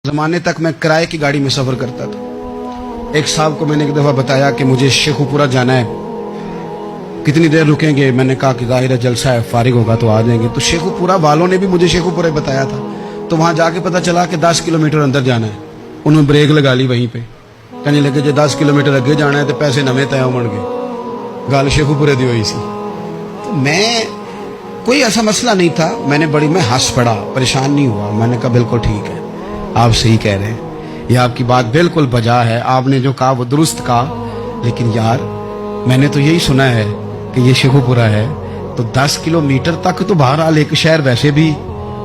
ज़माने तक मैं किराए की गाड़ी में सफ़र करता था। एक साहब को मैंने एक दफ़ा बताया कि मुझे शेखुपुरा जाना है, कितनी देर रुकेंगे? मैंने कहा कि ज़ाहिर है जलसा है, फारिग होगा तो आ जाएंगे। तो शेखुपुरा वालों ने भी मुझे शेखुपुरा बताया था, तो वहाँ जाके पता चला कि 10 किलोमीटर अंदर जाना है। उन्होंने ब्रेक लगा ली वहीं पे, कहने लगे जो 10 किलोमीटर अगे जाना है तो पैसे नवे तय होंगे। गल शेखुपुरे दी हुई सी। तो मैं कोई ऐसा मसला नहीं था, मैं हंस पड़ा, परेशान नहीं हुआ। मैंने कहा बिल्कुल ठीक है, आप सही कह रहे हैं, ये आपकी बात बिल्कुल बजा है, आपने जो कहा वो दुरुस्त कहा। लेकिन यार मैंने तो यही सुना है कि ये शेखुपुरा है, तो 10 किलोमीटर तक तो बहरहाल एक शहर वैसे भी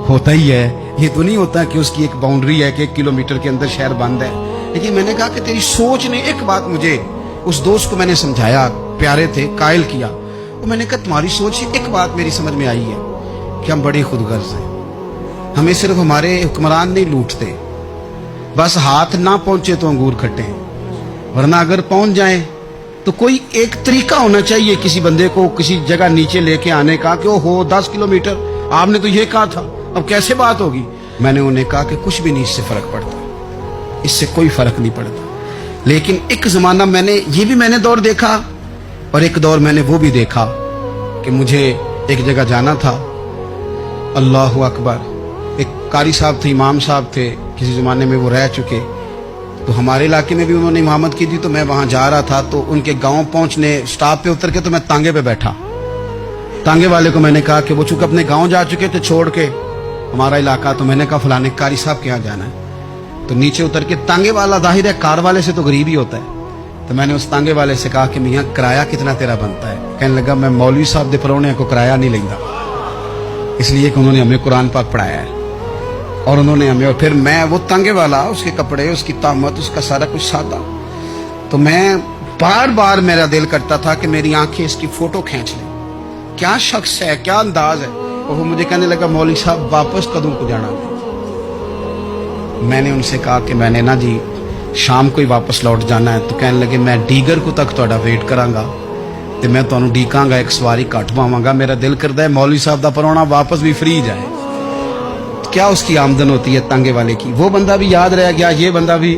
होता ही है। ये तो नहीं होता कि उसकी एक बाउंड्री है कि 1 किलोमीटर के अंदर शहर बंद है। लेकिन मैंने कहा कि तेरी सोच ने एक बात, मुझे उस दोस्त को मैंने समझाया, प्यारे थे, कायल किया। तो मैंने कहा तुम्हारी सोच से एक बात मेरी समझ में आई है कि हम बड़े खुदगर्ज हैं। हमें सिर्फ हमारे हुक्मरान नहीं लूटते, बस हाथ ना पहुंचे तो अंगूर खट्टे, वरना अगर पहुंच जाए तो कोई एक तरीका होना चाहिए किसी बंदे को किसी जगह नीचे लेके आने का कि हो 10 किलोमीटर आपने तो ये कहा था, अब कैसे बात होगी? मैंने उन्हें कहा कि कुछ भी नहीं इससे फर्क पड़ता, इससे कोई फर्क नहीं पड़ता। लेकिन एक जमाना मैंने दौर देखा, और एक दौर मैंने वो भी देखा कि मुझे एक जगह जाना था। अल्लाहु अकबर, एक कारी साहब थे, इमाम साहब थे, किसी ज़माने में वो रह चुके, तो हमारे इलाके में भी उन्होंने इमामत की थी। तो मैं वहाँ जा रहा था, तो उनके गांव पहुँचने स्टॉप पे उतर के तो मैं तांगे पे बैठा। तांगे वाले को मैंने कहा कि वो चूंकि अपने गांव जा चुके थे छोड़ के हमारा इलाका, तो मैंने कहा फलाने कारी साहब के यहाँ जाना है। तो नीचे उतर के तांगे वाला, जाहिर है कार वाले से तो गरीब ही होता है, तो मैंने उस तांगे वाले से कहा कि मियाँ किराया कितना तेरा बनता है? कहने लगा मैं मौलवी साहब दे परौने को किराया नहीं लेंदा, इसलिए कि उन्होंने हमें कुरान पाक पढ़ाया है और उन्होंने हमें। और फिर मैं वो तांगे वाला, उसके कपड़े, उसकी तामत, उसका सारा कुछ सादा, तो मैं बार बार मेरा दिल करता था कि मेरी आंखें इसकी फोटो खींच लें, क्या शख्स है, क्या अंदाज है। और वो मुझे कहने लगा मौलवी साहब वापस कदों को जाना? मैंने उनसे कहा कि मैंने ना जी शाम को ही वापस लौट जाना है। तो कहने लगे मैं डीगर को तक तुहाडा वेट करांगा ते मैं तुहानू डीकांगा, एक सवारी घट पावांगा। मेरा दिल करदा है मौलवी साहब दा परौना वापस भी फ्री जाए। क्या उसकी आमदन होती है तांगे वाले की? वो बंदा भी याद रह गया, ये बंदा भी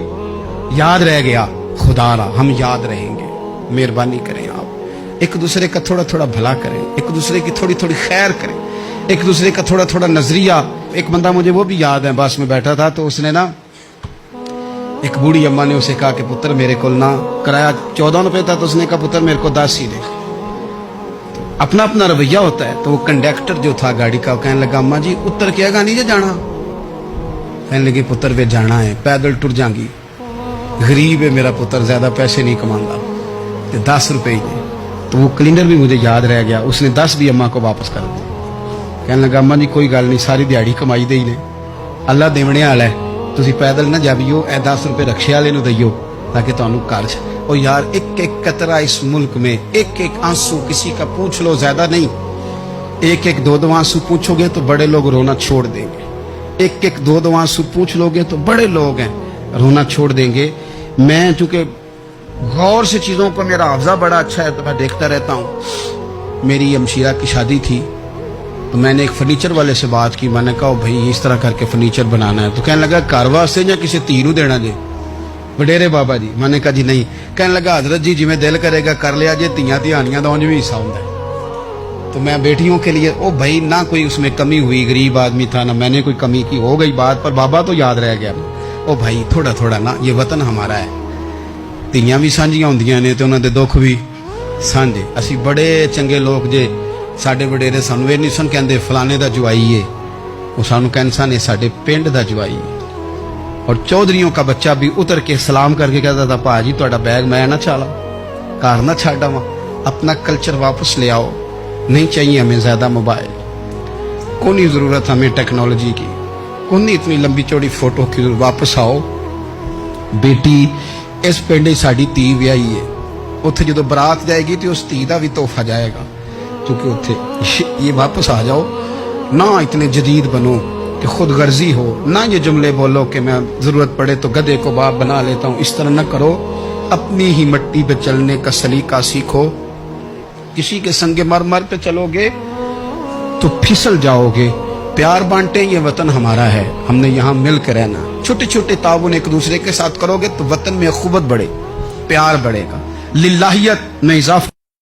याद रह गया। खुदा रा हम याद रहेंगे, मेहरबानी करें आप, एक दूसरे का थोड़ा थोड़ा भला करें, एक दूसरे की थोड़ी थोड़ी खैर करें, एक दूसरे का थोड़ा थोड़ा नजरिया। एक बंदा मुझे वो भी याद है, बस में बैठा था, तो उसने ना, एक बूढ़ी अम्मा ने उसे कहा कि पुत्र मेरे को ना किराया 14 रुपए था, तो उसने कहा पुत्र मेरे को 10 ही दे। अपना अपना रवैया होता है। तो वो कंडक्टर जो था गाड़ी का, कहने लगा अम्मा जी उतर के आगा नहीं जे जाना? कहने लगी पुत्र वे जाना है, पैदल टुर जाएंगी, गरीब है मेरा पुत्र, ज्यादा पैसे नहीं कमांदा, 10 रुपए ही दे। तो वो क्लीनर भी मुझे याद रह गया, उसने 10 भी अम्मा को वापस कर दिया। कहने लगा अम्मा जी कोई गल नहीं, सारी दिहाड़ी कमाई दे ही ने, अल्लाह देवने वाला है, तुसी पैदल ना जावियो, 10 रुपए रक्शे वाले नूं दईयो ताकि तुहानू कर्ज। और यार एक एक कतरा इस मुल्क में, एक एक आंसू किसी का पूछ लो, ज्यादा नहीं, एक एक दो आंसू पूछोगे तो बड़े लोग रोना छोड़ देंगे। एक एक दो आंसू पूछ लोगे तो बड़े लोग हैं रोना छोड़ देंगे। मैं चूंकि गौर से चीजों पर मेरा हाफजा बड़ा अच्छा है, तो मैं देखता रहता हूँ। मेरी अमशीरा की शादी थी, तो मैंने एक फर्नीचर वाले से बात की। मैंने कहा भाई इस तरह करके फर्नीचर बनाना है। तो कहने लगा घर वास्ते या किसी धी नूं देना जे? वडेरे बाबा जी। मैंने कहा जी नहीं। कहने लगा हजरत जी जिवें दिल करेगा कर लिया जे, धियां धियानियां दा उंज भी हिस्सा हुंदा है। तो मैं बेटियों के लिए, ओ भाई ना कोई उसमें कमी हुई, गरीब आदमी था ना मैंने कोई कमी की, हो गई बात, पर बाबा तो याद रह गया। ओ भाई थोड़ा थोड़ा ना, ये वतन हमारा है, धियां भी सांझियां हुंदियां ने ते उन्हां दे दुख भी सांझे। असीं बड़े चंगे लोग जे, साडे वडेरे सानू ये नहीं सन कहंदे फलाने दा जवाई है, वो सानू कहंदे सन ये साडे पिंड दा जवाई है। और चौधरियों का बच्चा भी उतर के सलाम करके कहता था भाजी तुहाडा बैग मैं ना चाला, घर ना छाड़ आवां, अपना कल्चर वापस ले आओ, नहीं चाहिए हमें ज्यादा मोबाइल, कोई जरूरत हमें टेक्नोलॉजी की, कोई इतनी लंबी चौड़ी फोटो की, वापस आओ। बेटी इस पिंड साडी धी विआही है, उत्थे जो बरात जाएगी तो उस धी का भी तोहफा जाएगा, क्योंकि उत्थे ये वापस आ जाओ ना, इतने जदीद बनो कि खुद गर्जी हो ना, ये जुमले बोलो कि मैं जरूरत पड़े तो गधे को बाप बना लेता हूँ, इस तरह न करो। अपनी ही मिट्टी पे चलने का सलीका सीखो, किसी के संगे मर मर पे चलोगे तो फिसल जाओगे। प्यार बांटे, ये वतन हमारा है, हमने यहाँ मिल कर रहना। چھوٹے چھوٹے تعاون ایک دوسرے کے ساتھ کرو گے تو وطن میں اخوت بڑھے، پیار بڑھے گا، للہیت میں اضافہ